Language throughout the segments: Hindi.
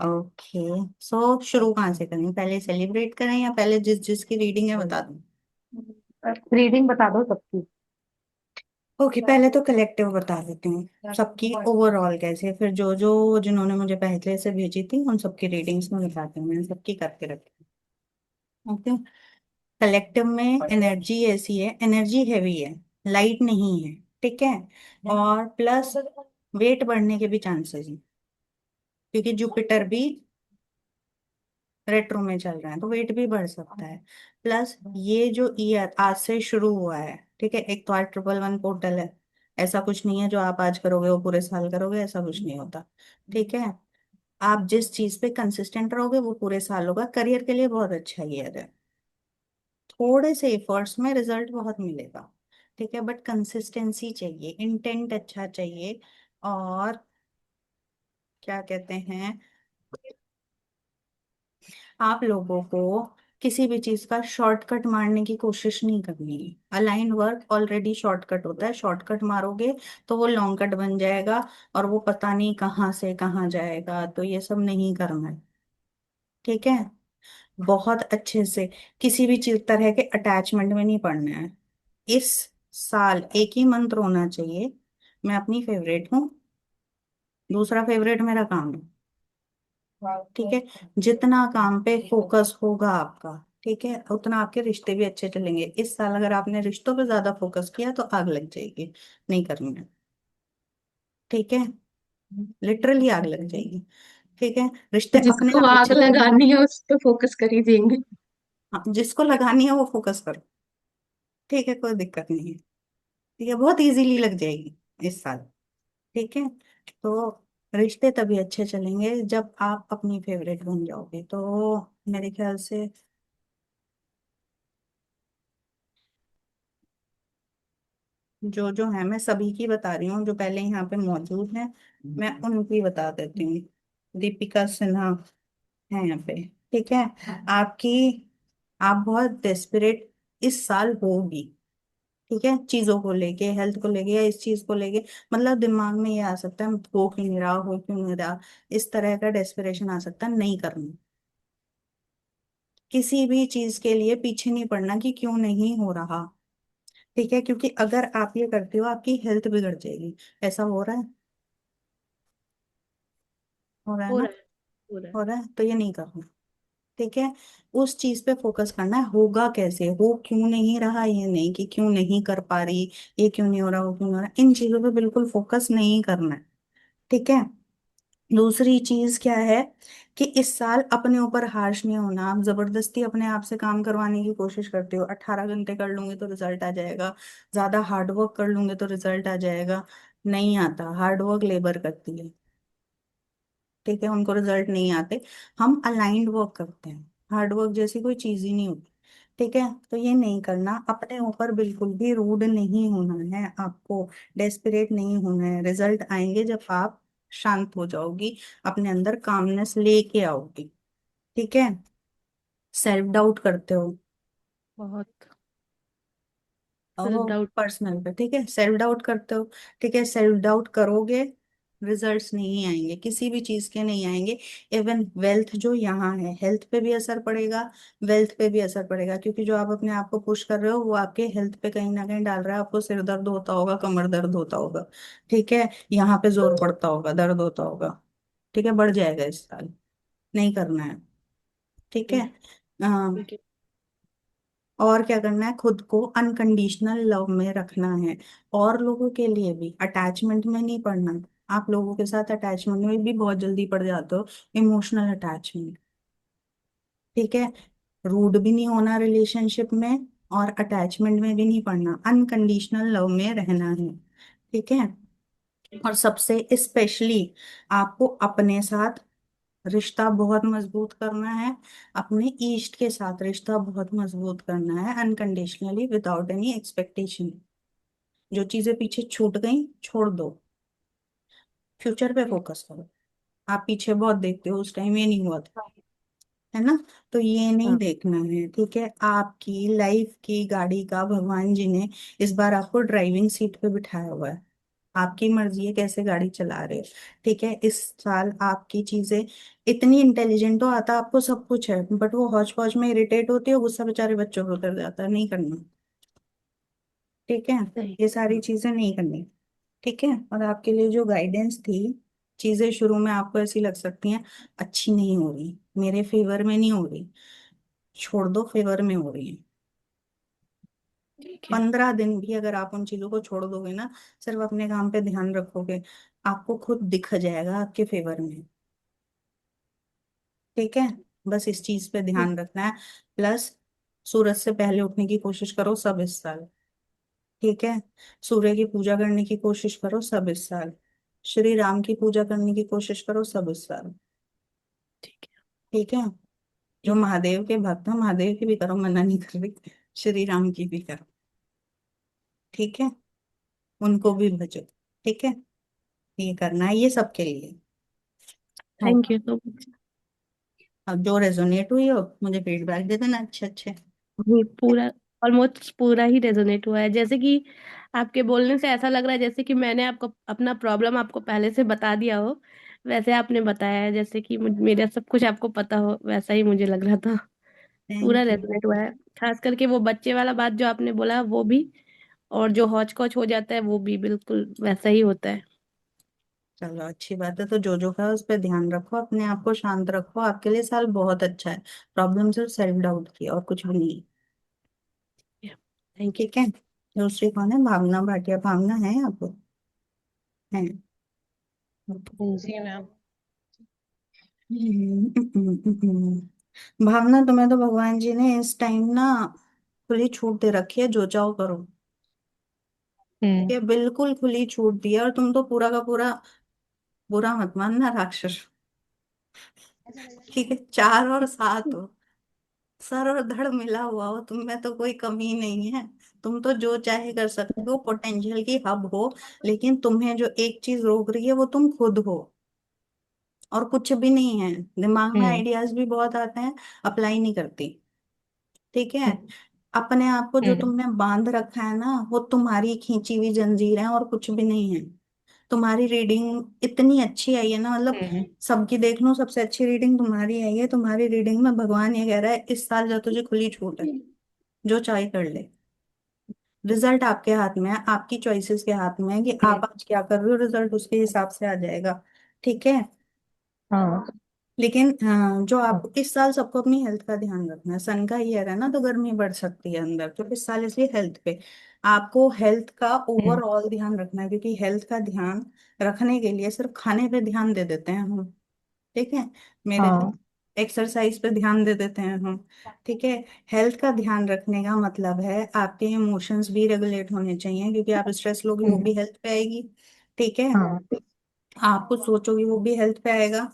ओके। सो शुरू कहाँ से करें, पहले सेलिब्रेट करें या पहले जिस जिसकी रीडिंग है बता दूं? रीडिंग बता दो सबकी। ओके, पहले तो कलेक्टिव बता देती हूँ सबकी ओवरऑल कैसे, फिर जो जो जिन्होंने मुझे पहले से भेजी थी उन सबकी रीडिंग्स में बताती हूँ, मैंने सबकी करके रखी। ओके। कलेक्टिव में एनर्जी ऐसी है, एनर्जी हैवी है, लाइट नहीं है। ठीक है। और प्लस वेट बढ़ने के भी चांसेस हैं, क्योंकि जुपिटर भी रेट्रो में चल रहा है तो वेट भी बढ़ सकता है। प्लस ये जो ईयर आज से शुरू हुआ है, ठीक है, एक तो आज 111 पोर्टल है। ऐसा कुछ नहीं है जो आप आज करोगे वो पूरे साल करोगे, ऐसा कुछ नहीं होता। ठीक है। आप जिस चीज पे कंसिस्टेंट रहोगे वो पूरे साल होगा। करियर के लिए बहुत अच्छा ईयर है, थोड़े से एफर्ट्स में रिजल्ट बहुत मिलेगा। ठीक है, बट कंसिस्टेंसी चाहिए, इंटेंट अच्छा चाहिए। और क्या कहते हैं, आप लोगों को किसी भी चीज का शॉर्टकट मारने की कोशिश नहीं करनी है। अलाइन वर्क ऑलरेडी शॉर्टकट होता है, शॉर्टकट मारोगे तो वो लॉन्ग कट बन जाएगा, और वो पता नहीं कहाँ से कहाँ जाएगा, तो ये सब नहीं करना है। ठीक है। बहुत अच्छे से किसी भी चीज तरह के अटैचमेंट में नहीं पड़ना है। इस साल एक ही मंत्र होना चाहिए, मैं अपनी फेवरेट हूँ, दूसरा फेवरेट मेरा काम है। ठीक है। जितना काम पे फोकस होगा आपका, ठीक है, उतना आपके रिश्ते भी अच्छे चलेंगे। इस साल अगर आपने रिश्तों पे ज्यादा फोकस किया तो आग लग जाएगी, नहीं करनी है। ठीक है, लिटरली आग लग जाएगी। ठीक है। रिश्ते तो अपने जिसको आप आग अच्छे चलेंगे। लगानी है उस पे फोकस कर ही देंगे। हाँ, जिसको लगानी है वो फोकस करो। ठीक है, कोई दिक्कत नहीं है। ठीक है, बहुत इजीली लग जाएगी इस साल। ठीक है। तो रिश्ते तभी अच्छे चलेंगे जब आप अपनी फेवरेट बन जाओगे, तो मेरे ख्याल से जो जो है मैं सभी की बता रही हूँ, जो पहले यहाँ पे मौजूद हैं मैं उनकी बता देती हूँ। दीपिका सिन्हा है यहाँ पे। ठीक है। आपकी, आप बहुत डेस्परेट इस साल होगी। ठीक है, चीजों को लेके, हेल्थ को लेके या इस चीज को लेके, मतलब दिमाग में ये आ सकता है हो क्यों नहीं रहा, हो क्यों नहीं रहा, इस तरह का डेस्परेशन आ सकता है। नहीं करना, किसी भी चीज के लिए पीछे नहीं पड़ना कि क्यों नहीं हो रहा। ठीक है, क्योंकि अगर आप ये करते हो आपकी हेल्थ बिगड़ जाएगी। ऐसा हो रहा है, हो रहा है हो ना? रहा है, हो रहा है। हो रहा है तो ये नहीं करना। ठीक है। उस चीज पे फोकस करना है, होगा कैसे, हो क्यों नहीं रहा, ये नहीं कि क्यों नहीं कर पा रही, ये क्यों नहीं हो रहा, वो क्यों नहीं हो रहा, इन चीजों पे बिल्कुल फोकस नहीं करना है। ठीक है। दूसरी चीज क्या है कि इस साल अपने ऊपर हार्श नहीं होना। आप जबरदस्ती अपने आप से काम करवाने की कोशिश करते हो, 18 घंटे कर लूंगी तो रिजल्ट आ जाएगा, ज्यादा हार्ड वर्क कर लूंगी तो रिजल्ट आ जाएगा। नहीं आता, हार्ड वर्क लेबर करती है। ठीक है, उनको रिजल्ट नहीं आते। हम अलाइंड वर्क करते हैं, हार्ड वर्क जैसी कोई चीज ही नहीं होती। ठीक है, तो ये नहीं करना, अपने ऊपर बिल्कुल भी रूड नहीं होना है आपको, डेस्परेट नहीं होना है। रिजल्ट आएंगे जब आप शांत हो जाओगी, अपने अंदर कामनेस लेके आओगी। ठीक है। सेल्फ डाउट करते हो, बहुत सेल्फ ओहो, डाउट। पर्सनल पे, ठीक है, सेल्फ डाउट करते हो। ठीक है, सेल्फ डाउट करोगे, रिजल्ट्स नहीं आएंगे, किसी भी चीज के नहीं आएंगे। इवन वेल्थ जो यहाँ है, हेल्थ पे भी असर पड़ेगा, वेल्थ पे भी असर पड़ेगा, क्योंकि जो आप अपने आप को पुश कर रहे हो वो आपके हेल्थ पे कहीं ना कहीं डाल रहा है। आपको सिर दर्द होता होगा, कमर दर्द होता होगा, ठीक है, यहाँ पे जोर पड़ता होगा, दर्द होता होगा। ठीक है, बढ़ जाएगा इस साल, नहीं करना है। ठीक है। ठीक है। और क्या करना है, खुद को अनकंडीशनल लव में रखना है। और लोगों के लिए भी अटैचमेंट में नहीं पड़ना। आप लोगों के साथ अटैचमेंट में भी बहुत जल्दी पड़ जाते हो, इमोशनल अटैचमेंट। ठीक है। रूड भी नहीं होना रिलेशनशिप में, और अटैचमेंट में भी नहीं पड़ना, अनकंडीशनल लव में रहना है। ठीक है। और सबसे स्पेशली आपको अपने साथ रिश्ता बहुत मजबूत करना है, अपने ईस्ट के साथ रिश्ता बहुत मजबूत करना है, अनकंडीशनली, विदाउट एनी एक्सपेक्टेशन। जो चीजें पीछे छूट गई छोड़ दो, फ्यूचर पे फोकस करो। आप पीछे बहुत देखते हो, उस टाइम ये नहीं हुआ था, है ना? तो ये नहीं हाँ। देखना है। ठीक है, आपकी लाइफ की गाड़ी का भगवान जी ने इस बार आपको ड्राइविंग सीट पे बिठाया हुआ है। आपकी मर्जी है कैसे गाड़ी चला रहे हो। ठीक है, इस साल आपकी चीजें इतनी इंटेलिजेंट हो, आता आपको सब कुछ है, बट वो हौच पौच में इरिटेट होती है, गुस्सा बेचारे बच्चों को उतर जाता है, नहीं करना। ठीक है, सही। ये सारी चीजें नहीं करनी। ठीक है, और आपके लिए जो गाइडेंस थी, चीजें शुरू में आपको ऐसी लग सकती हैं अच्छी नहीं हो रही, मेरे फेवर में नहीं हो रही, छोड़ दो, फेवर में हो रही है। ठीक है। 15 दिन भी अगर आप उन चीजों को छोड़ दोगे ना, सिर्फ अपने काम पे ध्यान रखोगे, आपको खुद दिख जाएगा आपके फेवर में। ठीक है, बस इस चीज पे ध्यान रखना है। प्लस सूरज से पहले उठने की कोशिश करो सब इस साल। ठीक है, सूर्य की पूजा करने की कोशिश करो सब इस साल। श्री राम की पूजा करने की कोशिश करो सब इस साल। ठीक है। ठीक है, जो ठीक है। महादेव के भक्त हैं महादेव की भी करो, मना नहीं कर रही, श्री राम की भी करो। ठीक है, उनको भी भजो। ठीक है, ये करना है, ये सबके लिए थैंक होगा। You so much. अब जो रेजोनेट हुई हो मुझे फीडबैक दे देना अच्छे अच्छे। ये पूरा, ऑलमोस्ट पूरा ही रेजोनेट हुआ है, जैसे कि आपके बोलने से ऐसा लग रहा है जैसे कि मैंने आपको अपना प्रॉब्लम आपको पहले से बता दिया हो, वैसे आपने बताया है, जैसे कि मेरा सब कुछ आपको पता हो, वैसा ही मुझे लग रहा था। पूरा थैंक यू। रेजोनेट हुआ है। खास करके वो बच्चे वाला बात जो आपने बोला वो भी, और जो हौच कौच हो जाता है वो भी बिल्कुल वैसा ही होता है। चलो अच्छी बात है, तो जो है उस पर ध्यान रखो, अपने आप को शांत रखो, आपके लिए साल बहुत अच्छा है। प्रॉब्लम सिर्फ सेल्फ डाउट की है, और कुछ भी नहीं है। Thank you. ठीक है, दूसरी कौन है, भावना भाटिया, भावना है आपको? है। जी मैम। भावना, तुम्हें तो भगवान जी ने इस टाइम ना खुली छूट दे रखी है, जो चाहो करो। हम्म। ये बिल्कुल खुली छूट दी है, और तुम तो पूरा का पूरा, बुरा मत मानना, राक्षस। ठीक है, 4 और 7 हो, सर और धड़ मिला हुआ हो, तुम में तो कोई कमी नहीं है। तुम तो जो चाहे कर सकते हो, पोटेंशियल की हब हो। लेकिन तुम्हें जो एक चीज रोक रही है वो तुम खुद हो, और कुछ भी नहीं है। दिमाग में हम्म। आइडियाज भी बहुत आते हैं, अप्लाई नहीं करती। ठीक है, हम्म। अपने आप को जो हम्म। तुमने बांध रखा है ना, वो तुम्हारी खींची हुई जंजीर है, और कुछ भी नहीं है। तुम्हारी रीडिंग इतनी अच्छी आई है ना, मतलब हम्म। सबकी देख लो, सबसे अच्छी रीडिंग तुम्हारी आई है। तुम्हारी रीडिंग में भगवान ये कह रहा है इस साल जो तुझे खुली छूट है, जो चाहे कर ले। रिजल्ट आपके हाथ में है, आपकी चॉइसेस के हाथ में है कि हम्म। आप आज क्या कर रहे हो, रिजल्ट उसके हिसाब से आ जाएगा। ठीक है, हाँ। लेकिन जो आप इस साल सबको अपनी हेल्थ का ध्यान रखना है। सन का ईयर है ना, तो गर्मी बढ़ सकती है अंदर, तो इस साल इसलिए हेल्थ पे आपको, हेल्थ का हम्म। ओवरऑल ध्यान रखना है, क्योंकि हेल्थ का ध्यान रखने के लिए सिर्फ खाने पे ध्यान दे देते हैं हम। ठीक है, मेरे हाँ। एक्सरसाइज पे ध्यान दे देते हैं हम। ठीक है, हेल्थ का ध्यान रखने का मतलब है आपके इमोशंस भी रेगुलेट होने चाहिए, क्योंकि आप स्ट्रेस लोगे वो हम्म। भी हेल्थ पे आएगी। ठीक है, हाँ। आप कुछ सोचोगे वो भी हेल्थ पे आएगा।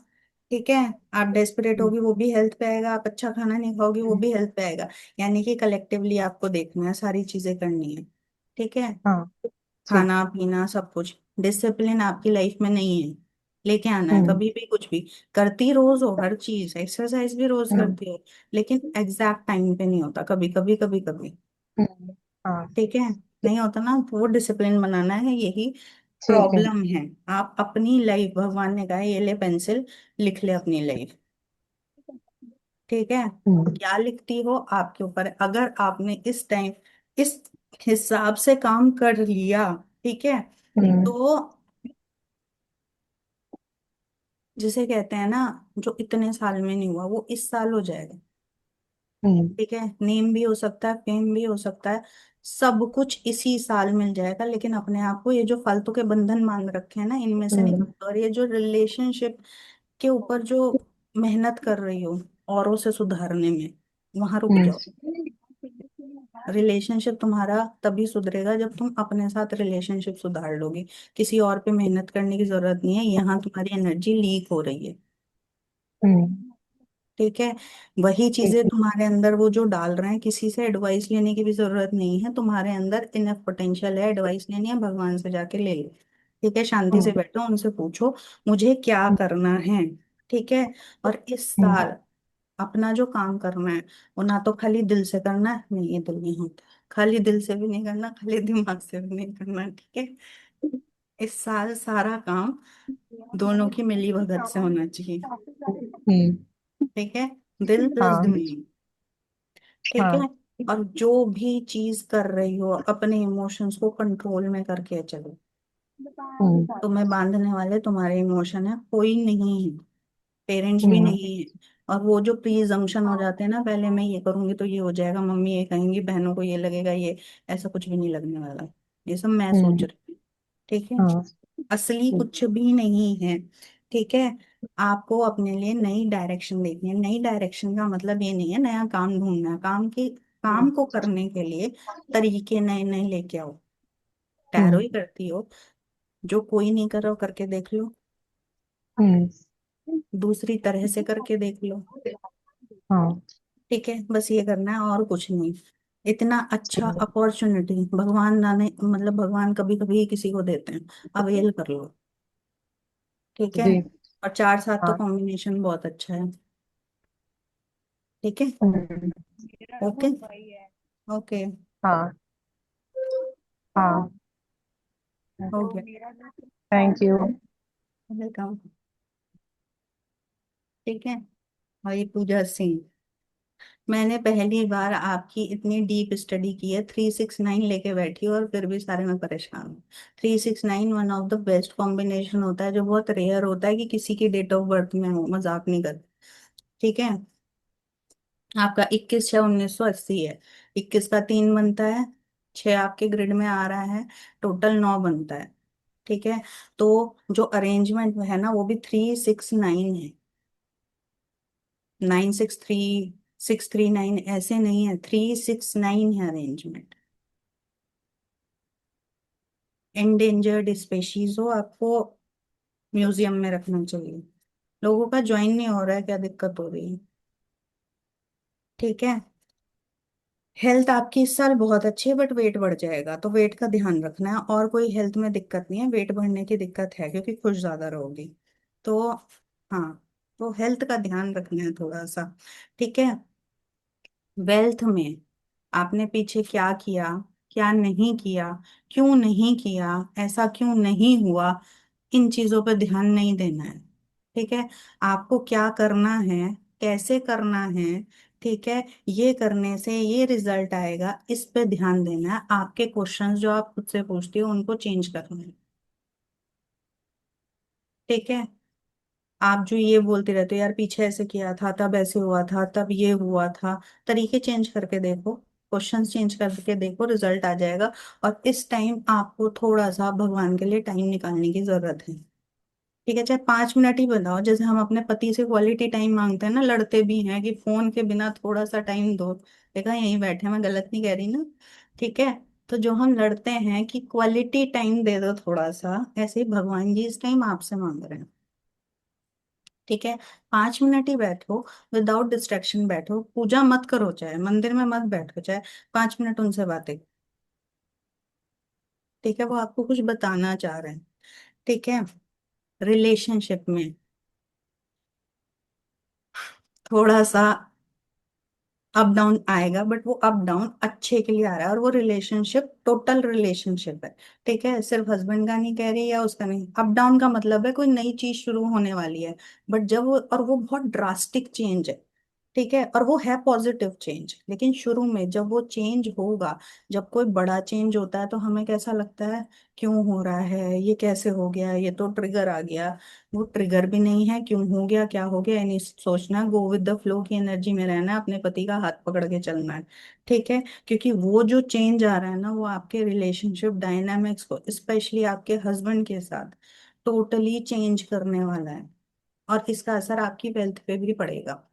ठीक है, आप डेस्परेट हम्म। होगी वो भी हेल्थ पे आएगा, आप अच्छा खाना नहीं खाओगे वो हम्म। भी हेल्थ पे आएगा। यानी कि कलेक्टिवली आपको देखना है, सारी चीजें करनी है। ठीक है, हाँ। ठीक खाना है। पीना सब कुछ, डिसिप्लिन आपकी लाइफ में नहीं है, लेके आना है हम्म। कभी भी कुछ भी। करती रोज हो हर चीज, एक्सरसाइज भी रोज हम्म। करती हो, लेकिन एग्जैक्ट टाइम पे नहीं होता, कभी कभी कभी कभी। हम्म। हाँ। ठीक है, नहीं होता ना, तो वो डिसिप्लिन बनाना है, यही ठीक है। प्रॉब्लम है। आप अपनी लाइफ, भगवान ने कहा है ये ले पेंसिल, लिख ले अपनी लाइफ। ठीक है, हम्म। क्या लिखती हो आपके ऊपर है। अगर आपने इस टाइम इस हिसाब से काम कर लिया, ठीक है, हम्म। तो जिसे कहते हैं ना, जो इतने साल में नहीं हुआ वो इस साल हो जाएगा। हम्म। ठीक है, नेम भी हो सकता है, फेम भी हो सकता है, सब कुछ इसी साल मिल जाएगा। लेकिन अपने आप को ये जो फालतू के बंधन बांध रखे हैं ना, इनमें से हम्म। निकलो, और ये जो रिलेशनशिप के ऊपर जो मेहनत कर रही हो औरों से सुधारने में, वहां रुक हम्म। जाओ। रिलेशनशिप तुम्हारा तभी सुधरेगा जब तुम अपने साथ रिलेशनशिप सुधार लोगे। किसी और पे मेहनत करने की जरूरत नहीं है, यहाँ तुम्हारी एनर्जी लीक हो रही है। हम्म। ठीक है, वही ठीक चीजें है। तुम्हारे अंदर वो जो डाल रहे हैं, किसी से एडवाइस लेने की भी जरूरत नहीं है, तुम्हारे अंदर इनफ पोटेंशियल है, एडवाइस लेनी है भगवान से जाके ले लो। ठीक है, शांति से हम्म। बैठो, उनसे पूछो मुझे क्या करना है। ठीक है, और इस हम्म। साल अपना जो काम करना है, वो ना तो खाली दिल से करना है, नहीं ये दिल नहीं होता, खाली दिल से भी नहीं करना, खाली दिमाग से भी नहीं करना। ठीक है, इस साल सारा काम दोनों की मिली भगत से होना चाहिए। हम्म। ठीक है, दिल प्लस हाँ। दिमाग। ठीक है। हाँ। और जो भी चीज कर रही हो अपने इमोशंस को कंट्रोल में करके चलो। तुम्हें बांधने वाले तुम्हारे इमोशन है, कोई नहीं है, पेरेंट्स भी हम्म। नहीं है। और वो जो प्रीजम्पशन हो जाते हैं ना, पहले मैं ये करूंगी तो ये हो जाएगा, मम्मी ये कहेंगी, बहनों को ये लगेगा, ये ऐसा कुछ भी नहीं लगने वाला। ये सब मैं सोच हम्म। रही हूँ। ठीक है। हाँ। असली कुछ भी नहीं है। ठीक है। आपको अपने लिए नई डायरेक्शन देखनी है। नई डायरेक्शन का मतलब ये नहीं है नया काम ढूंढना है, काम को करने के लिए तरीके नए नए लेके आओ। टैरो हम्म। ही करती हो, जो कोई नहीं कर रहा हो करके देख लो, हम्म। दूसरी तरह से करके देख लो। हाँ। ठीक है, बस ये करना है और कुछ नहीं। इतना अच्छा अपॉर्चुनिटी भगवान ना ने, मतलब भगवान कभी कभी किसी को देते हैं, अवेल कर लो। ठीक है। जी। और 4 7 तो हाँ। कॉम्बिनेशन बहुत अच्छा है। ठीक है। हम्म। ओके। ओके। हाँ। हाँ। हो गया। Thank you. वेलकम। ठीक है। भाई पूजा सिंह, मैंने पहली बार आपकी इतनी डीप स्टडी की है, 369 लेके बैठी हो और फिर भी सारे में परेशान हूँ। 369 one of the best combination होता है, जो बहुत रेयर होता है कि किसी की डेट ऑफ बर्थ में हो, मजाक नहीं कर। ठीक है। आपका 21/6/1980 है। 21 का 3 बनता है, 6 आपके ग्रिड में आ रहा है, टोटल 9 बनता है। ठीक है। तो जो अरेंजमेंट है ना, वो भी 369 है, 9 6 3 6 3 9 ऐसे नहीं है, 369 है अरेंजमेंट। एंडेंजर्ड स्पेशीज हो, आपको म्यूजियम में रखना चाहिए। लोगों का ज्वाइन नहीं हो रहा है, क्या दिक्कत हो रही है? ठीक है। हेल्थ आपकी इस साल बहुत अच्छी है, बट वेट बढ़ जाएगा, तो वेट का ध्यान रखना है। और कोई हेल्थ में दिक्कत नहीं है, वेट बढ़ने की दिक्कत है क्योंकि खुश ज्यादा रहोगी। तो हाँ, तो हेल्थ का ध्यान रखना है थोड़ा सा। ठीक है। वेल्थ में आपने पीछे क्या किया, क्या नहीं किया, क्यों नहीं किया, ऐसा क्यों नहीं हुआ, इन चीजों पर ध्यान नहीं देना है। ठीक है। आपको क्या करना है, कैसे करना है। ठीक है। ये करने से ये रिजल्ट आएगा, इस पे ध्यान देना है। आपके क्वेश्चंस जो आप खुद से पूछते हो उनको चेंज करना है। ठीक है। आप जो ये बोलते रहते हो, यार पीछे ऐसे किया था, तब ऐसे हुआ था, तब ये हुआ था, तरीके चेंज करके देखो, क्वेश्चंस चेंज करके देखो, रिजल्ट आ जाएगा। और इस टाइम आपको थोड़ा सा भगवान के लिए टाइम निकालने की जरूरत है। ठीक है, चाहे 5 मिनट ही बताओ, जैसे हम अपने पति से क्वालिटी टाइम मांगते हैं ना, लड़ते भी हैं कि फोन के बिना थोड़ा सा टाइम दो। देखा, यहीं बैठे, मैं गलत नहीं कह रही ना? ठीक है। तो जो हम लड़ते हैं कि क्वालिटी टाइम दे दो थोड़ा सा, ऐसे ही भगवान जी इस टाइम आपसे मांग रहे हैं। ठीक है। 5 मिनट ही बैठो, विदाउट डिस्ट्रैक्शन बैठो, पूजा मत करो, चाहे मंदिर में मत बैठो, चाहे 5 मिनट उनसे बातें। ठीक है, वो आपको कुछ बताना चाह रहे हैं। ठीक है। रिलेशनशिप में थोड़ा सा अप डाउन आएगा, बट वो अप डाउन अच्छे के लिए आ रहा है, और वो रिलेशनशिप टोटल रिलेशनशिप है। ठीक है, सिर्फ हस्बैंड का नहीं कह रही या उसका नहीं, अप डाउन का मतलब है कोई नई चीज शुरू होने वाली है। बट जब वो, और वो बहुत ड्रास्टिक चेंज है। ठीक है, और वो है पॉजिटिव चेंज, लेकिन शुरू में जब वो चेंज होगा, जब कोई बड़ा चेंज होता है तो हमें कैसा लगता है, क्यों हो रहा है, ये कैसे हो गया, ये तो ट्रिगर आ गया। वो ट्रिगर भी नहीं है, क्यों हो गया, क्या हो गया, ये नहीं सोचना, गो विद द फ्लो की एनर्जी में रहना है, अपने पति का हाथ पकड़ के चलना है। ठीक है, क्योंकि वो जो चेंज आ रहा है ना, वो आपके रिलेशनशिप डायनामिक्स को, स्पेशली आपके हस्बैंड के साथ, टोटली चेंज करने वाला है। और इसका असर आपकी वेल्थ पे भी पड़ेगा।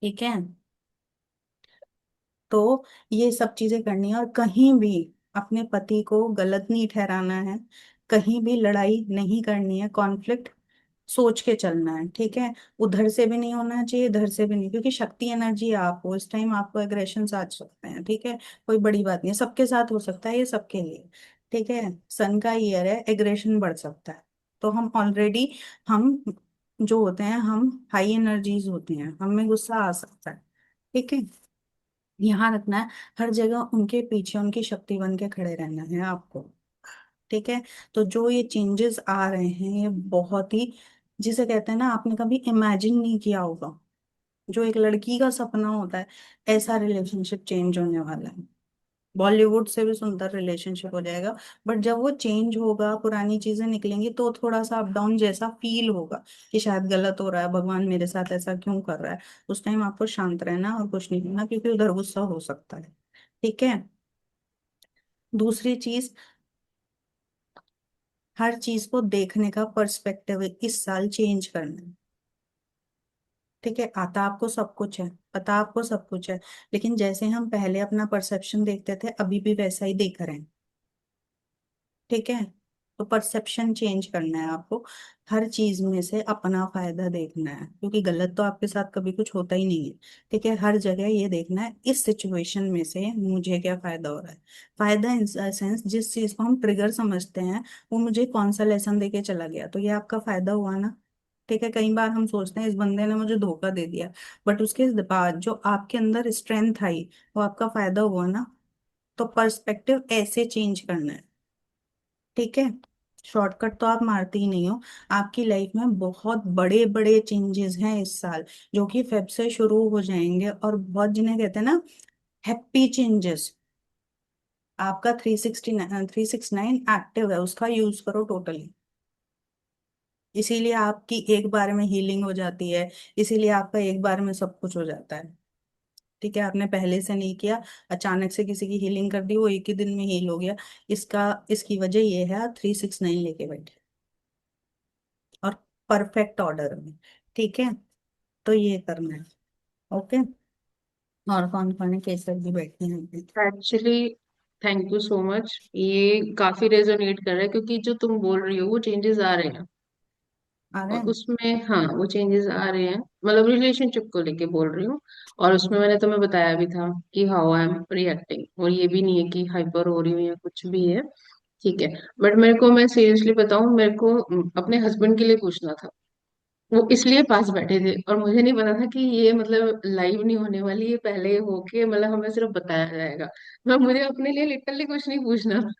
ठीक है। तो ये सब चीजें करनी है, और कहीं भी अपने पति को गलत नहीं ठहराना है, कहीं भी लड़ाई नहीं करनी है, कॉन्फ्लिक्ट सोच के चलना है। ठीक है। उधर से भी नहीं होना चाहिए, इधर से भी नहीं, क्योंकि शक्ति एनर्जी आप हो, इस टाइम आपको एग्रेशन आ सकते हैं। ठीक है। कोई बड़ी बात नहीं है, सबके साथ हो सकता है, ये सबके लिए। ठीक है। सन का ईयर है, एग्रेशन बढ़ सकता है। तो हम ऑलरेडी, हम जो होते हैं, हम हाई एनर्जीज होती हैं, हमें गुस्सा आ सकता है। ठीक है। यहाँ रखना है, हर जगह उनके पीछे उनकी शक्ति बन के खड़े रहना है आपको। ठीक है। तो जो ये चेंजेस आ रहे हैं ये बहुत ही, जिसे कहते हैं ना, आपने कभी इमेजिन नहीं किया होगा। जो एक लड़की का सपना होता है, ऐसा रिलेशनशिप चेंज होने वाला है। बॉलीवुड से भी सुंदर रिलेशनशिप हो जाएगा। बट जब वो चेंज होगा, पुरानी चीजें निकलेंगी, तो थोड़ा सा अप डाउन जैसा फील होगा कि शायद गलत हो रहा है, भगवान मेरे साथ ऐसा क्यों कर रहा है। उस टाइम आपको शांत रहना और कुछ नहीं करना, क्योंकि उधर गुस्सा हो सकता है। ठीक है। दूसरी चीज, हर चीज को देखने का पर्सपेक्टिव इस साल चेंज करना है। ठीक है। आता आपको सब कुछ है, पता आपको सब कुछ है, लेकिन जैसे हम पहले अपना परसेप्शन देखते थे, अभी भी वैसा ही देख रहे हैं। ठीक है। तो परसेप्शन चेंज करना है आपको। हर चीज में से अपना फायदा देखना है, क्योंकि गलत तो आपके साथ कभी कुछ होता ही नहीं है। ठीक है। हर जगह ये देखना है, इस सिचुएशन में से मुझे क्या फायदा हो रहा है। फायदा इन सेंस, जिस चीज को हम ट्रिगर समझते हैं, वो मुझे कौन सा लेसन देके चला गया, तो ये आपका फायदा हुआ ना। ठीक है। कई बार हम सोचते हैं इस बंदे ने मुझे धोखा दे दिया, बट उसके बाद जो आपके अंदर स्ट्रेंथ आई, वो आपका फायदा हुआ ना। तो पर्सपेक्टिव ऐसे चेंज करना है। ठीक है। शॉर्टकट तो आप मारते ही नहीं हो। आपकी लाइफ में बहुत बड़े बड़े चेंजेस हैं इस साल, जो कि फेब से शुरू हो जाएंगे, और बहुत, जिन्हें कहते हैं ना, हैप्पी चेंजेस। आपका 369 एक्टिव है, उसका यूज करो टोटली। इसीलिए आपकी एक बार में हीलिंग हो जाती है, इसीलिए आपका एक बार में सब कुछ हो जाता है। ठीक है। आपने पहले से नहीं किया, अचानक से किसी की हीलिंग कर दी, वो एक ही दिन में हील हो गया। इसकी वजह ये है, आप 369 लेके बैठे और परफेक्ट ऑर्डर में। ठीक है। तो ये करना है। ओके। और कौन कौन है, केसर भी बैठे हैं अभी। Actually thank you so much, ये काफी रेजोनेट कर रहा है क्योंकि जो तुम बोल रही हो वो चेंजेस आ रहे हैं। आ रहे और हैं। उसमें हाँ वो चेंजेस आ रहे हैं, मतलब रिलेशनशिप को लेके बोल रही हूँ। और उसमें मैंने तुम्हें बताया भी था कि हाउ आई एम रिएक्टिंग, और ये भी नहीं है कि हाइपर हो रही हूँ या कुछ भी है। ठीक है। बट मेरे को, मैं सीरियसली बताऊं, मेरे को अपने हस्बैंड के लिए पूछना था। वो इसलिए पास बैठे थे और मुझे नहीं पता था कि ये मतलब लाइव नहीं होने वाली, ये पहले होके मतलब हमें सिर्फ बताया जाएगा। मैं, मुझे अपने लिए लिटरली कुछ नहीं पूछना था।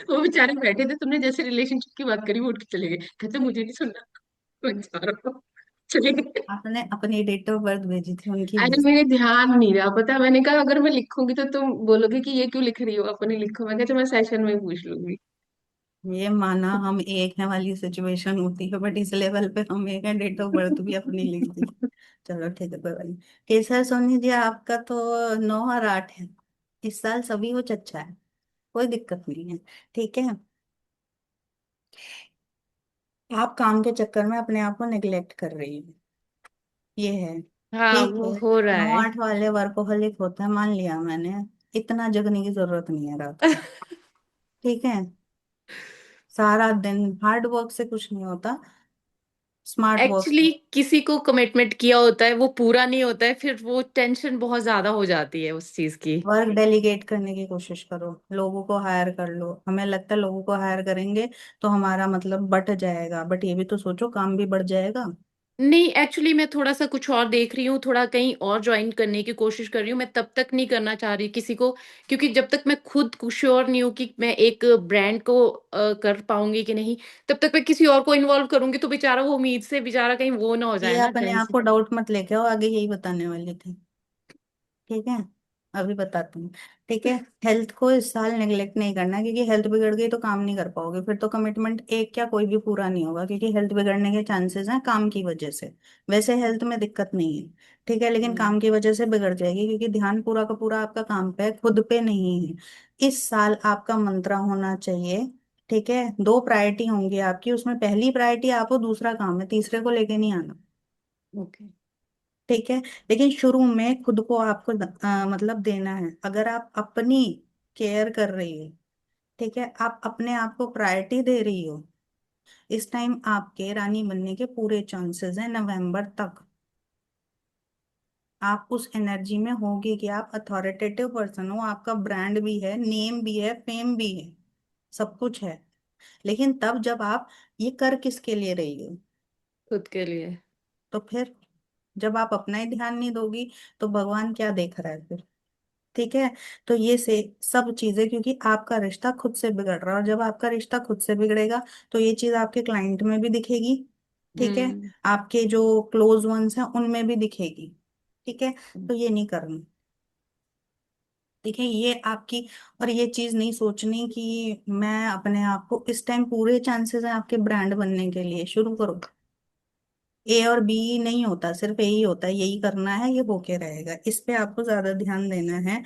वो बेचारे बैठे थे, तुमने जैसे रिलेशनशिप की बात करी वो उठ के चले गए, कहते मुझे नहीं सुनना। मैं जा रहा हूँ, चले गए। आपने अपनी डेट ऑफ बर्थ भेजी थी उनकी अरे भेजी। मेरे ध्यान नहीं रहा, पता, मैंने कहा अगर मैं लिखूंगी तो तुम बोलोगे कि ये क्यों लिख रही हो, अपने लिखो। मैं कहा मैं सेशन में पूछ लूंगी। ये माना हम एक है वाली सिचुएशन होती है, बट इस लेवल पे हम एक है, डेट ऑफ बर्थ भी अपनी लिख दी। चलो ठीक है, कोई बात नहीं। केसर सोनी जी, आपका तो 9 और 8 है। इस साल सभी कुछ अच्छा है, कोई दिक्कत नहीं है। ठीक है। आप काम के चक्कर में अपने आप को नेग्लेक्ट कर रही हो, ये है। हाँ ठीक वो है। हो रहा नौ है। आठ वाले वर्कोहलिक होते हैं, मान लिया मैंने। इतना जगने की जरूरत नहीं है रात को। ठीक है। सारा दिन हार्ड वर्क से कुछ नहीं होता, स्मार्ट वर्क से। एक्चुअली किसी को कमिटमेंट किया होता है, वो पूरा नहीं होता है, फिर वो टेंशन बहुत ज्यादा हो जाती है उस चीज की। वर्क डेलीगेट करने की कोशिश करो, लोगों को हायर कर लो। हमें लगता है लोगों को हायर करेंगे तो हमारा मतलब बढ़ जाएगा, बट ये भी तो सोचो, काम भी बढ़ जाएगा। नहीं, एक्चुअली मैं थोड़ा सा कुछ और देख रही हूँ, थोड़ा कहीं और ज्वाइन करने की कोशिश कर रही हूँ। मैं तब तक नहीं करना चाह रही किसी को, क्योंकि जब तक मैं खुद श्योर नहीं हूँ कि मैं एक ब्रांड को कर पाऊंगी कि नहीं, तब तक मैं किसी और को इन्वॉल्व करूंगी तो बेचारा वो उम्मीद से बेचारा कहीं वो ना हो ये जाए ना अपने आप टेंशन। को डाउट मत लेके आओ, आगे यही बताने वाली थी। ठीक है। अभी बताती हूँ। ठीक है। हेल्थ को इस साल नेग्लेक्ट नहीं करना, क्योंकि हेल्थ बिगड़ गई तो काम नहीं कर पाओगे, फिर तो कमिटमेंट एक क्या कोई भी पूरा नहीं होगा, क्योंकि हेल्थ बिगड़ने के चांसेस हैं काम की वजह से। वैसे हेल्थ में दिक्कत नहीं है। ठीक है। लेकिन हम्म। काम की वजह से बिगड़ जाएगी, क्योंकि ध्यान पूरा का पूरा आपका काम पे है, खुद पे नहीं है। इस साल आपका मंत्रा होना चाहिए। ठीक है। दो प्रायोरिटी होंगी आपकी, उसमें पहली प्रायोरिटी आपको दूसरा काम है, तीसरे को लेके नहीं आना। ओके। ठीक है। लेकिन शुरू में खुद को आपको मतलब देना है। अगर आप अपनी केयर कर रही हो, ठीक है, आप अपने आप को प्रायोरिटी दे रही हो, इस टाइम आपके रानी बनने के पूरे चांसेस हैं नवंबर तक। आप उस एनर्जी में होगे कि आप अथॉरिटेटिव पर्सन हो, आपका ब्रांड भी है, नेम भी है, फेम भी है, सब कुछ है। लेकिन तब जब आप ये कर किसके लिए रही हो, खुद के लिए। तो फिर जब आप अपना ही ध्यान नहीं दोगी, तो भगवान क्या देख रहा है फिर। ठीक है। तो ये से सब चीजें, क्योंकि आपका रिश्ता खुद से बिगड़ रहा है, और जब आपका रिश्ता खुद से बिगड़ेगा तो ये चीज आपके क्लाइंट में भी दिखेगी। ठीक है। हम्म। आपके जो क्लोज वंस हैं उनमें भी दिखेगी। ठीक है। तो ये नहीं करनी। ठीक है। ये आपकी, और ये चीज नहीं सोचनी कि मैं अपने आप को, इस टाइम पूरे चांसेस हैं आपके ब्रांड बनने के लिए, शुरू करो। ए और बी नहीं होता, सिर्फ ए ही होता है, यही करना है, ये होके रहेगा, इस पे आपको ज्यादा ध्यान देना है।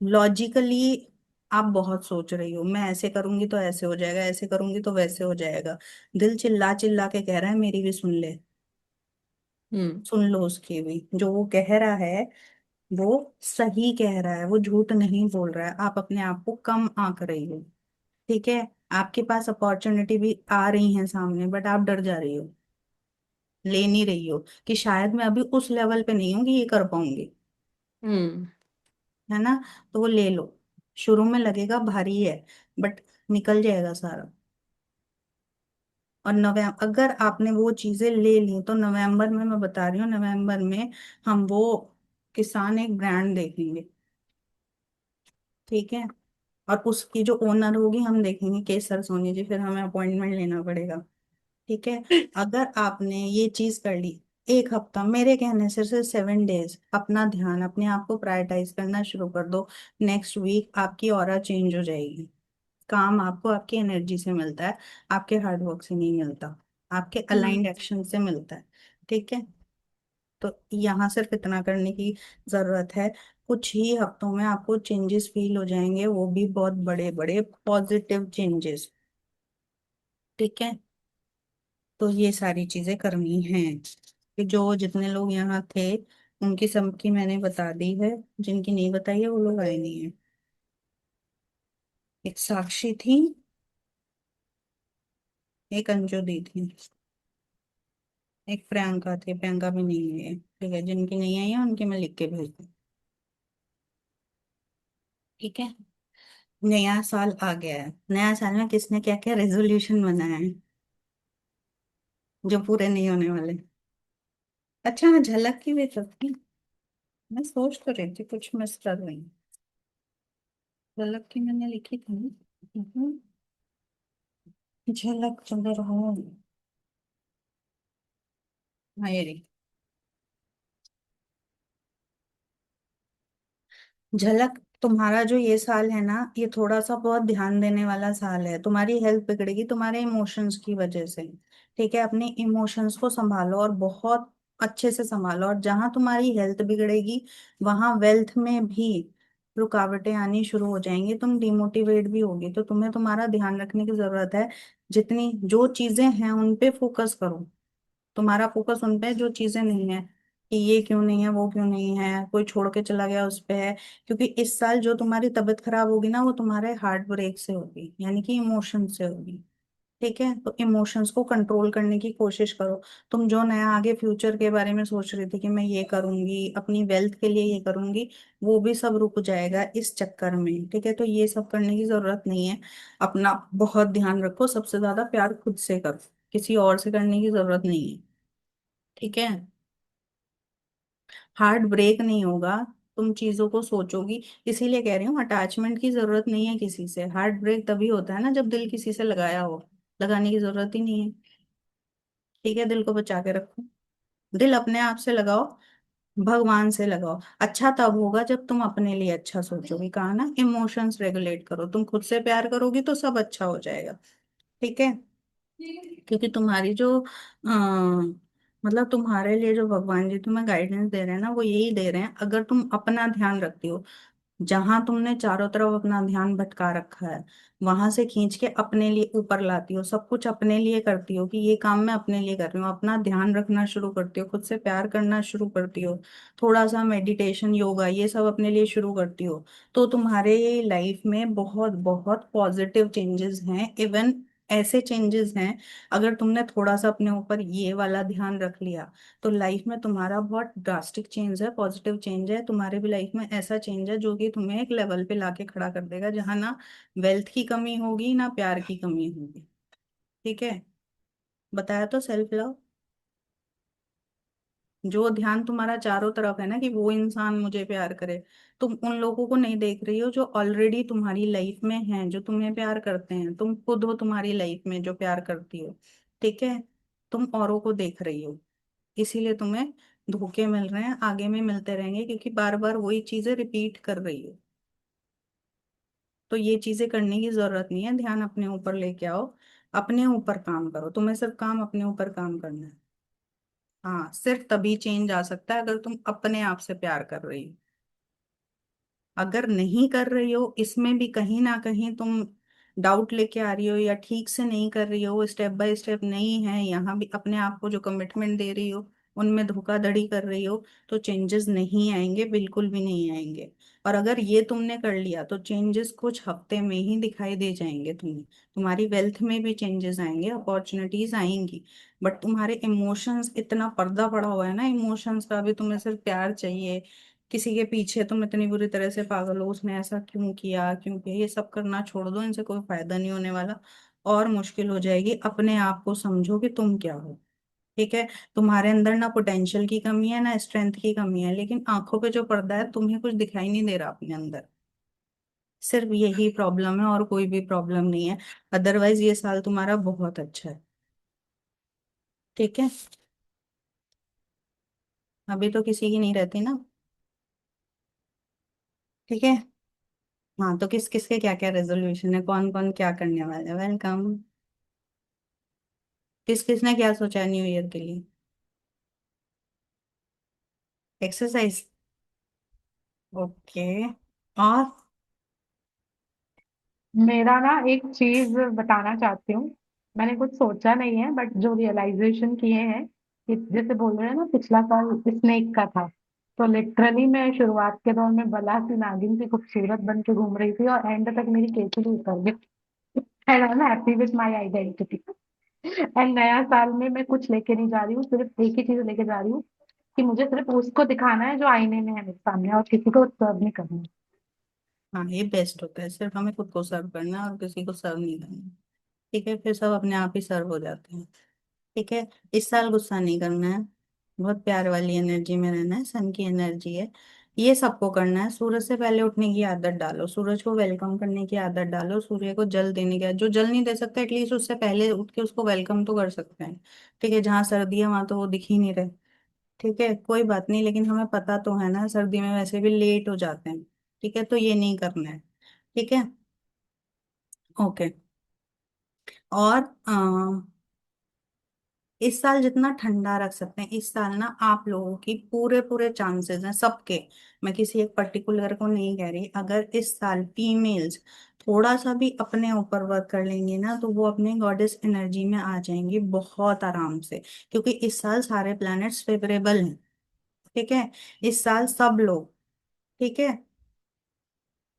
लॉजिकली आप बहुत सोच रही हो, मैं ऐसे करूंगी तो ऐसे हो जाएगा, ऐसे करूंगी तो वैसे हो जाएगा। दिल चिल्ला चिल्ला के कह रहा है मेरी भी सुन ले। हम्म। सुन लो उसकी भी, जो वो कह रहा है वो सही कह रहा है, वो झूठ नहीं बोल रहा है। आप अपने आप को कम आंक रही हो। ठीक है। आपके पास अपॉर्चुनिटी भी आ रही है सामने, बट आप डर जा रही हो, ले नहीं रही हो, कि शायद मैं अभी उस लेवल पे नहीं हूँ कि ये कर पाऊंगी। हम्म। है ना। तो वो ले लो। शुरू में लगेगा भारी है, बट निकल जाएगा सारा। और नवंबर, अगर आपने वो चीजें ले ली तो नवंबर में, मैं बता रही हूँ, नवंबर में हम वो किसान एक ब्रांड देखेंगे। ठीक है। और उसकी जो ओनर होगी हम देखेंगे, केसर सोनी जी, फिर हमें अपॉइंटमेंट लेना पड़ेगा। ठीक है। अगर आपने ये चीज कर ली, एक हफ्ता मेरे कहने से सिर्फ 7 डेज अपना ध्यान, अपने आप को प्रायोरिटाइज करना शुरू कर दो। नेक्स्ट वीक आपकी ऑरा चेंज हो जाएगी। काम आपको आपकी एनर्जी से मिलता है, आपके हार्डवर्क से नहीं मिलता, आपके हम्म। अलाइंड एक्शन से मिलता है। ठीक है। तो यहाँ सिर्फ इतना करने की जरूरत है। कुछ ही हफ्तों में आपको चेंजेस फील हो जाएंगे, वो भी बहुत बड़े बड़े पॉजिटिव चेंजेस। ठीक है। तो ये सारी चीजें करनी हैं, कि जो जितने लोग यहाँ थे उनकी सबकी मैंने बता दी है, जिनकी नहीं बताई है वो लोग आए नहीं है। एक साक्षी थी, एक अंजू दी थी, एक प्रियंका थी, प्रियंका भी नहीं है। ठीक है। जिनकी नहीं आई है उनकी मैं लिख के भेज दूँ। ठीक है। नया साल आ गया है, नया साल में किसने क्या क्या रेजोल्यूशन बनाया है जो पूरे नहीं होने वाले। अच्छा हाँ, झलक की भी तो थी। मैं सोच तो रही थी कुछ मिस कर रही हूँ। झलक की मैंने लिखी थी ना। झलक चंद्र हो। हाँ ये रही। झलक, तुम्हारा जो ये साल है ना, ये थोड़ा सा बहुत ध्यान देने वाला साल है। तुम्हारी हेल्थ बिगड़ेगी तुम्हारे इमोशंस की वजह से। ठीक है। अपने इमोशंस को संभालो, और बहुत अच्छे से संभालो। और जहां तुम्हारी हेल्थ बिगड़ेगी वहां वेल्थ में भी रुकावटें आनी शुरू हो जाएंगी, तुम डिमोटिवेट भी होगी। तो तुम्हें तुम्हारा ध्यान रखने की जरूरत है। जितनी जो चीजें हैं उन पे फोकस करो। तुम्हारा फोकस उन पे है, जो चीजें नहीं है, कि ये क्यों नहीं है, वो क्यों नहीं है, कोई छोड़ के चला गया उस पे है। क्योंकि इस साल जो तुम्हारी तबीयत खराब होगी ना, वो तुम्हारे हार्ट ब्रेक से होगी, यानी कि इमोशन से होगी। ठीक है। तो इमोशंस को कंट्रोल करने की कोशिश करो। तुम जो नया आगे फ्यूचर के बारे में सोच रही थी कि मैं ये करूंगी, अपनी वेल्थ के लिए ये करूंगी, वो भी सब रुक जाएगा इस चक्कर में। ठीक है। तो ये सब करने की जरूरत नहीं है। अपना बहुत ध्यान रखो, सबसे ज्यादा प्यार खुद से करो, किसी और से करने की जरूरत नहीं है। ठीक है। हार्ट ब्रेक नहीं होगा, तुम चीजों को सोचोगी। इसीलिए कह रही हूँ, अटैचमेंट की जरूरत नहीं है किसी से। हार्ट ब्रेक तभी होता है ना जब दिल किसी से लगाया हो, लगाने की जरूरत ही नहीं है। ठीक है। दिल को बचा के रखो। दिल अपने आप से लगाओ, भगवान से लगाओ। अच्छा तब होगा जब तुम अपने लिए अच्छा सोचोगी। कहा ना, इमोशंस रेगुलेट करो। तुम खुद से प्यार करोगी तो सब अच्छा हो जाएगा। ठीक है। क्योंकि तुम्हारी जो मतलब तुम्हारे लिए जो भगवान जी तुम्हें गाइडेंस दे रहे हैं ना, वो यही दे रहे हैं, अगर तुम अपना ध्यान रखती हो। जहां तुमने चारों तरफ अपना ध्यान भटका रखा है, वहां से खींच के अपने लिए ऊपर लाती हो, सब कुछ अपने लिए करती हो, कि ये काम मैं अपने लिए कर रही हूँ, अपना ध्यान रखना शुरू करती हो, खुद से प्यार करना शुरू करती हो, थोड़ा सा मेडिटेशन योगा ये सब अपने लिए शुरू करती हो, तो तुम्हारे लाइफ में बहुत बहुत पॉजिटिव चेंजेस हैं। इवन ऐसे चेंजेस हैं, अगर तुमने थोड़ा सा अपने ऊपर ये वाला ध्यान रख लिया, तो लाइफ में तुम्हारा बहुत ड्रास्टिक चेंज है, पॉजिटिव चेंज है। तुम्हारे भी लाइफ में ऐसा चेंज है जो कि तुम्हें एक लेवल पे लाके खड़ा कर देगा, जहां ना वेल्थ की कमी होगी ना प्यार की कमी होगी। ठीक है। बताया तो, सेल्फ लव। जो ध्यान तुम्हारा चारों तरफ है ना कि वो इंसान मुझे प्यार करे, तुम उन लोगों को नहीं देख रही हो जो ऑलरेडी तुम्हारी लाइफ में हैं, जो तुम्हें प्यार करते हैं। तुम खुद हो तुम्हारी लाइफ में जो प्यार करती हो, ठीक है। तुम औरों को देख रही हो, इसीलिए तुम्हें धोखे मिल रहे हैं, आगे में मिलते रहेंगे, क्योंकि बार बार वही चीजें रिपीट कर रही हो। तो ये चीजें करने की जरूरत नहीं है, ध्यान अपने ऊपर लेके आओ, अपने ऊपर काम करो। तुम्हें सिर्फ काम अपने ऊपर काम करना है। हाँ, सिर्फ तभी चेंज आ सकता है अगर तुम अपने आप से प्यार कर रही हो। अगर नहीं कर रही हो, इसमें भी कहीं ना कहीं तुम डाउट लेके आ रही हो या ठीक से नहीं कर रही हो, स्टेप बाय स्टेप नहीं है, यहाँ भी अपने आप को जो कमिटमेंट दे रही हो उनमें धोखाधड़ी कर रही हो, तो चेंजेस नहीं आएंगे, बिल्कुल भी नहीं आएंगे। और अगर ये तुमने कर लिया तो चेंजेस कुछ हफ्ते में ही दिखाई दे जाएंगे तुम्हें। तुम्हारी वेल्थ में भी चेंजेस आएंगे, अपॉर्चुनिटीज आएंगी। बट तुम्हारे इमोशंस, इतना पर्दा पड़ा हुआ है ना इमोशंस का, भी तुम्हें सिर्फ प्यार चाहिए, किसी के पीछे तुम इतनी बुरी तरह से पागल हो, उसने ऐसा क्यों किया क्यों किया, ये सब करना छोड़ दो, इनसे कोई फायदा नहीं होने वाला। और मुश्किल हो जाएगी। अपने आप को समझो कि तुम क्या हो, ठीक है। तुम्हारे अंदर ना पोटेंशियल की कमी है ना स्ट्रेंथ की कमी है, लेकिन आंखों पे जो पर्दा है तुम्हें कुछ दिखाई नहीं दे रहा अपने अंदर। सिर्फ यही प्रॉब्लम है और कोई भी प्रॉब्लम नहीं है। अदरवाइज ये साल तुम्हारा बहुत अच्छा है, ठीक है। अभी तो किसी की नहीं रहती ना, ठीक है। हाँ, तो किस किसके क्या क्या रेजोल्यूशन है, कौन कौन क्या करने वाला है, वेलकम। किस किसने क्या सोचा है न्यू ईयर के लिए? Exercise, okay. और मेरा ना एक चीज बताना चाहती हूँ। मैंने कुछ सोचा नहीं है, बट जो रियलाइजेशन किए हैं कि जैसे बोल रहे हैं ना, पिछला साल स्नेक का था। तो लिटरली मैं शुरुआत के दौर में बला सी नागिन सी खूबसूरत बन के घूम रही थी, और एंड तक मेरी केचुली उतर गई। And I am happy with my identity. And नया साल में मैं कुछ लेके नहीं जा रही हूँ, सिर्फ एक ही चीज लेके जा रही हूँ कि मुझे सिर्फ उसको दिखाना है जो आईने में है मेरे सामने, और किसी को सर्व नहीं करना। हाँ, ये बेस्ट होता है, सिर्फ हमें खुद को सर्व करना है और किसी को सर्व नहीं करना, ठीक है। फिर सब अपने आप ही सर्व हो जाते हैं, ठीक है। इस साल गुस्सा नहीं करना है, बहुत प्यार वाली एनर्जी में रहना है, सन की एनर्जी है। ये सबको करना है। सूरज से पहले उठने की आदत डालो, सूरज को वेलकम करने की आदत डालो, सूर्य को जल देने की, जो जल नहीं दे सकता एटलीस्ट उससे पहले उठ के उसको वेलकम तो कर सकते हैं, ठीक है। जहाँ सर्दी है वहां तो वो दिख ही नहीं रहे, ठीक है। कोई बात नहीं, लेकिन हमें पता तो है ना सर्दी में वैसे भी लेट हो जाते हैं, ठीक है। तो ये नहीं करना है, ठीक है, ओके। और इस साल जितना ठंडा रख सकते हैं, इस साल ना आप लोगों की पूरे पूरे चांसेस हैं सबके। मैं किसी एक पर्टिकुलर को नहीं कह रही, अगर इस साल फीमेल्स थोड़ा सा भी अपने ऊपर वर्क कर लेंगी ना, तो वो अपने गॉडेस एनर्जी में आ जाएंगी बहुत आराम से, क्योंकि इस साल सारे प्लैनेट्स फेवरेबल हैं, ठीक है। इस साल सब लोग, ठीक है।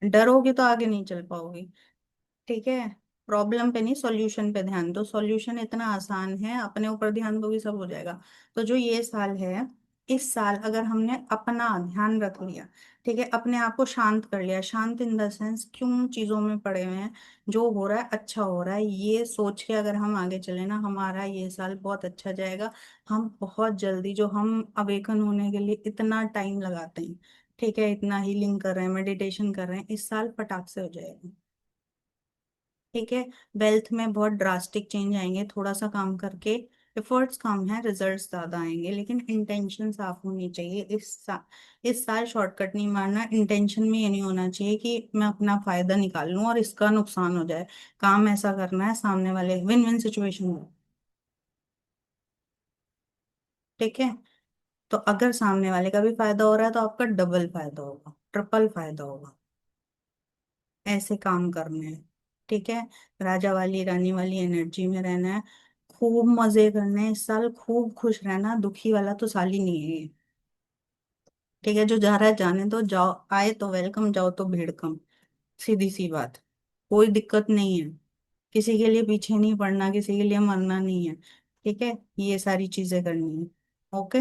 डरोगे तो आगे नहीं चल पाओगे, ठीक है। प्रॉब्लम पे नहीं, सॉल्यूशन पे ध्यान दो, सॉल्यूशन इतना आसान है, अपने ऊपर ध्यान दोगे सब हो जाएगा। तो जो ये साल है, इस साल अगर हमने अपना ध्यान रख लिया, ठीक है, अपने आप को शांत कर लिया, शांत इन द सेंस क्यों चीजों में पड़े हुए हैं, जो हो रहा है अच्छा हो रहा है, ये सोच के अगर हम आगे चले ना, हमारा ये साल बहुत अच्छा जाएगा। हम बहुत जल्दी, जो हम अवेकन होने के लिए इतना टाइम लगाते हैं, ठीक है, इतना हीलिंग कर रहे हैं, मेडिटेशन कर रहे हैं, इस साल फटाक से हो जाएगा, ठीक है। वेल्थ में बहुत ड्रास्टिक चेंज आएंगे, थोड़ा सा काम करके, एफर्ट्स कम है, रिजल्ट्स ज्यादा आएंगे, लेकिन इंटेंशन साफ होनी चाहिए। इस साल शॉर्टकट नहीं मारना, इंटेंशन में ये नहीं होना चाहिए कि मैं अपना फायदा निकाल लूं और इसका नुकसान हो जाए। काम ऐसा करना है सामने वाले विन विन सिचुएशन हो, ठीक है। तो अगर सामने वाले का भी फायदा हो रहा है तो आपका डबल फायदा होगा, ट्रिपल फायदा होगा। ऐसे काम करने हैं, ठीक है। राजा वाली रानी वाली एनर्जी में रहना है, खूब मजे करने हैं इस साल, खूब खुश रहना, दुखी वाला तो साल ही नहीं है ये, ठीक है। जो जा रहा है जाने दो, जाओ, आए तो वेलकम, जाओ तो भीड़ कम, सीधी सी बात। कोई दिक्कत नहीं है, किसी के लिए पीछे नहीं पड़ना, किसी के लिए मरना नहीं है, ठीक है। ये सारी चीजें करनी है, ओके।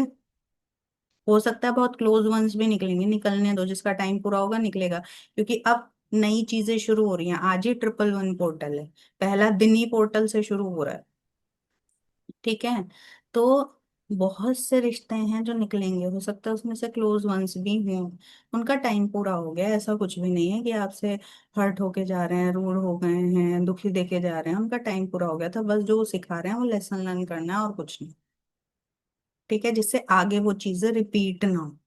हो सकता है बहुत क्लोज वंस भी निकलेंगे, निकलने दो, जिसका टाइम पूरा होगा निकलेगा, क्योंकि अब नई चीजें शुरू हो रही हैं। आज ही 111 पोर्टल है, पहला दिन ही पोर्टल से शुरू हो रहा है, ठीक है। तो बहुत से रिश्ते हैं जो निकलेंगे, हो सकता है उसमें से क्लोज वंस भी हों, उनका टाइम पूरा हो गया, ऐसा कुछ भी नहीं है कि आपसे हर्ट होके जा रहे हैं, रूड हो गए हैं, दुखी देके जा रहे हैं, उनका टाइम पूरा हो गया था, बस जो वो सिखा रहे हैं वो लेसन लर्न करना है और कुछ नहीं। ठीक है, जिससे आगे वो चीजें रिपीट ना हो।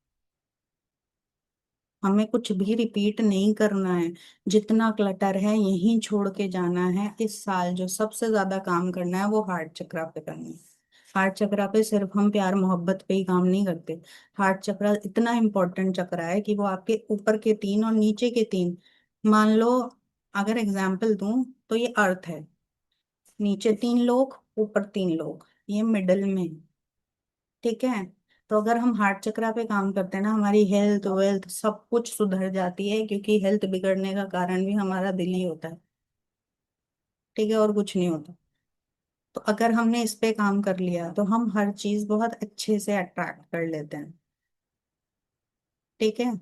हमें कुछ भी रिपीट नहीं करना है, जितना क्लटर है यहीं छोड़ के जाना है। इस साल जो सबसे ज्यादा काम करना है वो हार्ट चक्रा पे करना है। हार्ट चक्रा पे सिर्फ हम प्यार मोहब्बत पे ही काम नहीं करते। हार्ट चक्रा इतना इंपॉर्टेंट चक्रा है कि वो आपके ऊपर के तीन और नीचे के तीन, मान लो, अगर एग्जाम्पल दूं तो ये अर्थ है, नीचे तीन लोग ऊपर तीन लोग, ये मिडल में। ठीक है, तो अगर हम हार्ट चक्रा पे काम करते हैं ना, हमारी हेल्थ वेल्थ सब कुछ सुधर जाती है, क्योंकि हेल्थ बिगड़ने का कारण भी हमारा दिल ही होता है। ठीक है, और कुछ नहीं होता। तो अगर हमने इस पे काम कर लिया तो हम हर चीज बहुत अच्छे से अट्रैक्ट कर लेते हैं। ठीक है,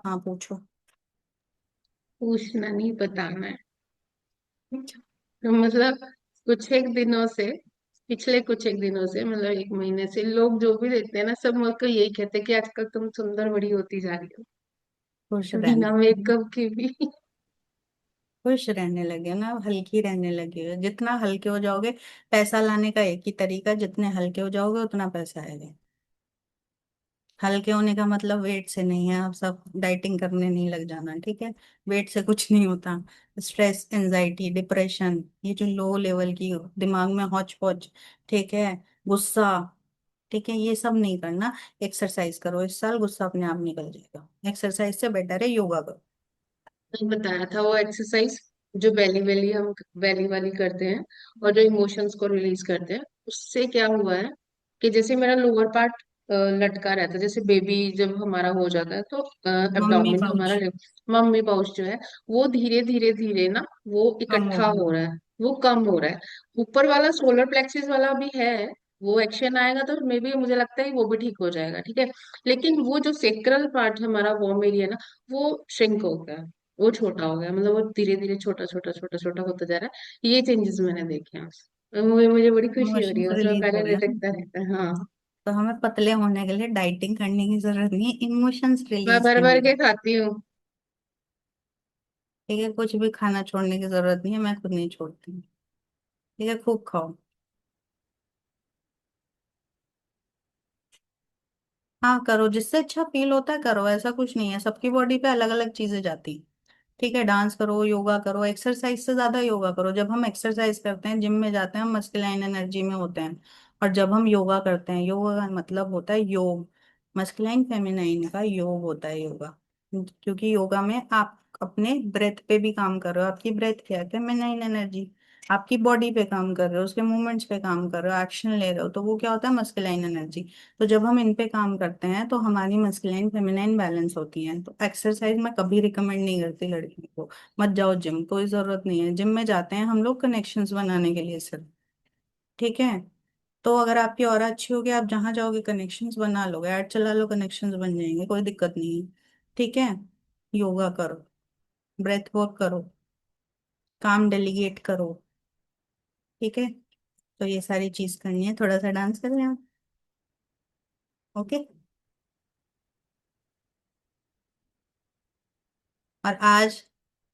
हाँ पूछो। पूछना नहीं, बताना है। तो मतलब कुछ एक दिनों से, पिछले कुछ एक दिनों से, मतलब एक महीने से, लोग जो भी देखते हैं ना, सब मुझको यही कहते हैं कि आजकल तुम सुंदर बड़ी होती जा रही खुश हो, रहने बिना मेकअप के भी। खुश रहने लगे ना, हल्की रहने लगे हो, जितना हल्के हो जाओगे। पैसा लाने का एक ही तरीका, जितने हल्के हो जाओगे उतना पैसा आएगा। हल्के होने का मतलब वेट से नहीं है, आप सब डाइटिंग करने नहीं लग जाना। ठीक है, वेट से कुछ नहीं होता। स्ट्रेस, एंजाइटी, डिप्रेशन, ये जो लो लेवल की दिमाग में हौच पौच, ठीक है, गुस्सा, ठीक है, ये सब नहीं करना। एक्सरसाइज करो, इस साल गुस्सा अपने आप निकल जाएगा। एक्सरसाइज से बेटर है योगा करो। मैंने बताया था वो एक्सरसाइज, जो बेली बेली हम बेली वाली करते हैं, और जो इमोशंस को रिलीज करते हैं, उससे क्या हुआ है कि जैसे मेरा लोअर पार्ट लटका रहता है, जैसे बेबी जब हमारा हो जाता है तो मम्मी एब्डोमेन पाउच हमारा, मम्मी पाउच जो है, वो धीरे धीरे धीरे ना, वो कम हो इकट्ठा गया। हो रहा है, वो कम हो रहा है। ऊपर वाला सोलर प्लेक्सिस वाला भी है, वो एक्शन आएगा तो मे बी मुझे लगता है वो भी ठीक हो जाएगा, ठीक है। लेकिन वो जो सेक्रल पार्ट हमारा वॉर्म एरिया ना, वो श्रिंक हो गया, वो छोटा हो गया, मतलब वो धीरे धीरे छोटा छोटा छोटा छोटा होता जा रहा है। ये चेंजेस मैंने देखे हैं मुझे मुझे बड़ी खुशी हो रही इमोशंस है, उसमें रिलीज हो पहले रहे नहीं हैं दिखता ना। रहता है। हाँ, तो हमें पतले होने के लिए डाइटिंग करने की जरूरत नहीं है, इमोशंस मैं रिलीज भर भर करने के की। खाती हूँ। ठीक है, कुछ भी खाना छोड़ने की जरूरत नहीं है, मैं खुद नहीं छोड़ती। ठीक है, खूब खाओ। हाँ करो, जिससे अच्छा फील होता है करो, ऐसा कुछ नहीं है, सबकी बॉडी पे अलग अलग चीजें जाती हैं। ठीक है, डांस करो, योगा करो, एक्सरसाइज से ज्यादा योगा करो। जब हम एक्सरसाइज करते हैं, जिम में जाते हैं, हम मस्कुलाइन एनर्जी में होते हैं। और जब हम योगा करते हैं, योगा का मतलब होता है योग, मस्कुलाइन फेमिनाइन का योग होता है योगा। क्योंकि योगा में आप अपने ब्रेथ पे भी काम कर रहे हो। आपकी ब्रेथ क्या है? Feminine energy. आपकी बॉडी पे काम कर रहे हो, उसके मूवमेंट्स पे काम कर रहे हो, एक्शन ले रहे हो, तो वो क्या होता है? Masculine energy. तो जब हम इन पे काम करते हैं तो हमारी मस्कुलाइन फेमिनाइन बैलेंस होती है। तो एक्सरसाइज मैं कभी रिकमेंड नहीं करती लड़कियों को, मत जाओ जिम, कोई जरूरत नहीं है। जिम में जाते हैं हम लोग कनेक्शंस बनाने के लिए सिर्फ। ठीक है, तो अगर आपकी और अच्छी होगी, आप जहाँ जाओगे कनेक्शंस बना लोगे, ऐड चला लो, कनेक्शंस बन जाएंगे, कोई दिक्कत नहीं है। ठीक है, योगा करो, ब्रेथ वर्क करो, काम डेलीगेट करो। ठीक है, तो ये सारी चीज करनी है, थोड़ा सा डांस कर रहे हैं। ओके, और आज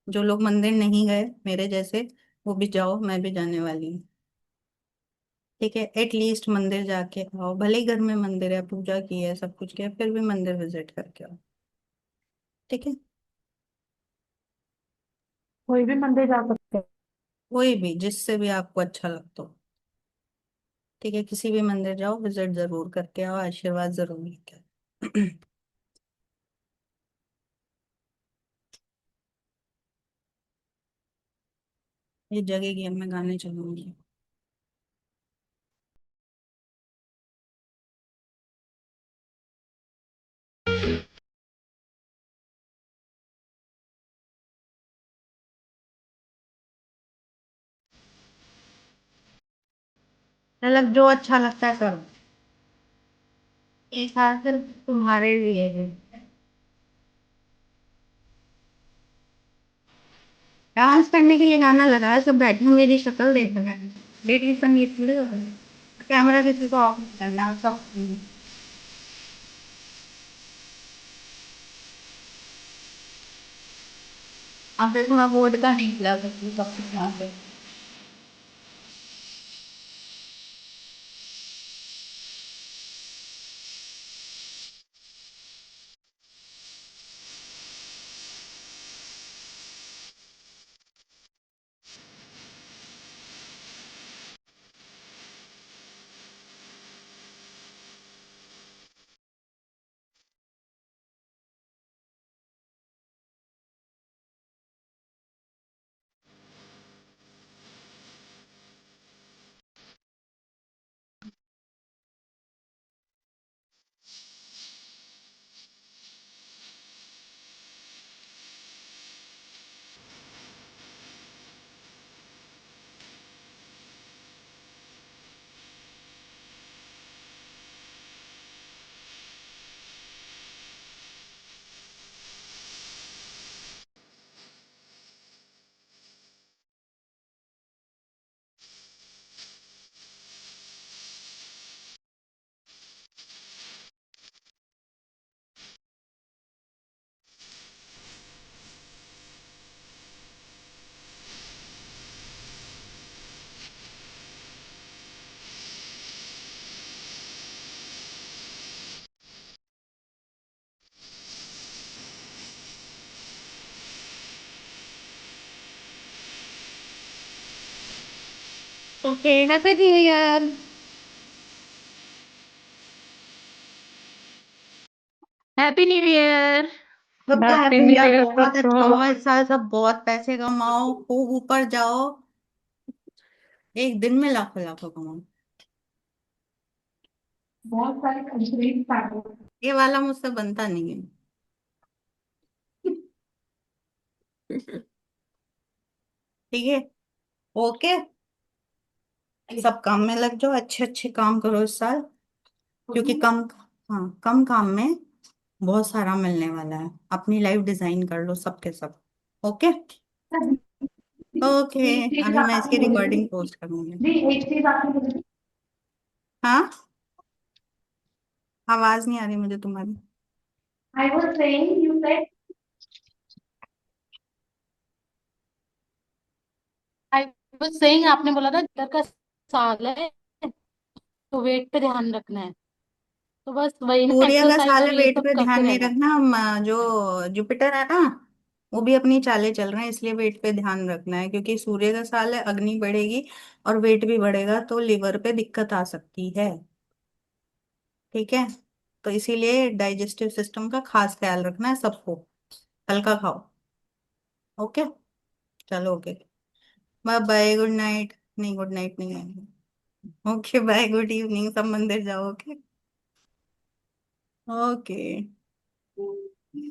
जो लोग मंदिर नहीं गए मेरे जैसे, वो भी जाओ, मैं भी जाने वाली हूँ। ठीक है, एटलीस्ट मंदिर जाके आओ, भले ही घर में मंदिर है, पूजा की है, सब कुछ किया, फिर भी मंदिर विजिट करके आओ। ठीक है, कोई भी मंदिर जा सकते हैं। कोई भी, जिससे भी आपको अच्छा लगता हो। ठीक है, किसी भी मंदिर जाओ, विजिट जरूर करके आओ, आशीर्वाद जरूर लेके आओ। ये जगह अब मैं गाने चलूंगी। मतलब जो अच्छा लगता है करो, एक हाथ सिर्फ तुम्हारे लिए है। डांस करने के लिए गाना लगा है, सब बैठे मेरी शक्ल देख रहे हैं, लेडी संगीत थोड़ी हो रहा है। कैमरा किसी को ऑफ नहीं करना सब। अब देखो मैं बोर्ड का नहीं खिला सकती सब कुछ यहाँ पे। Okay, happy new year. Happy new year. सबका happy happy new year, year बहुत अच्छा सबको। हुआ इस साल, सब बहुत पैसे कमाओ, खूब ऊपर जाओ, एक दिन में लाखों लाखों कमाओ। बहुत सारी कंट्रीज स्टार्ट हो ये वाला मुझसे बनता नहीं है। ठीक है। ओके। सब काम में लग जाओ, अच्छे अच्छे काम करो इस साल, क्योंकि कम, हाँ कम काम में बहुत सारा मिलने वाला है। अपनी लाइफ डिजाइन कर लो सबके सब। ओके। गई। ओके। एक चीज अभी मैं इसकी आपने बोली थी। रिकॉर्डिंग पोस्ट करूंगी। जी, एक चीज आपने बोली थी। हाँ, आवाज नहीं आ रही मुझे तुम्हारी। I was saying, you said. I was saying, आपने बोला था इधर का साल है तो वेट पे ध्यान रखना है। तो बस वही ना, सूर्य का एक्सरसाइज साल है, और ये वेट सब पे करते ध्यान नहीं रहना। रखना। हम जो जुपिटर है ना, वो भी अपनी चालें चल रहे हैं, इसलिए वेट पे ध्यान रखना है, क्योंकि सूर्य का साल है, अग्नि बढ़ेगी और वेट भी बढ़ेगा, तो लिवर पे दिक्कत आ सकती है। ठीक है। तो इसीलिए डाइजेस्टिव सिस्टम का खास ख्याल रखना है सबको। हल्का खाओ। ओके। चलो okay. Bye bye, good night. नहीं, गुड नाइट नहीं है। ओके बाय, गुड इवनिंग, सब मंदिर जाओ। ओके। ओके।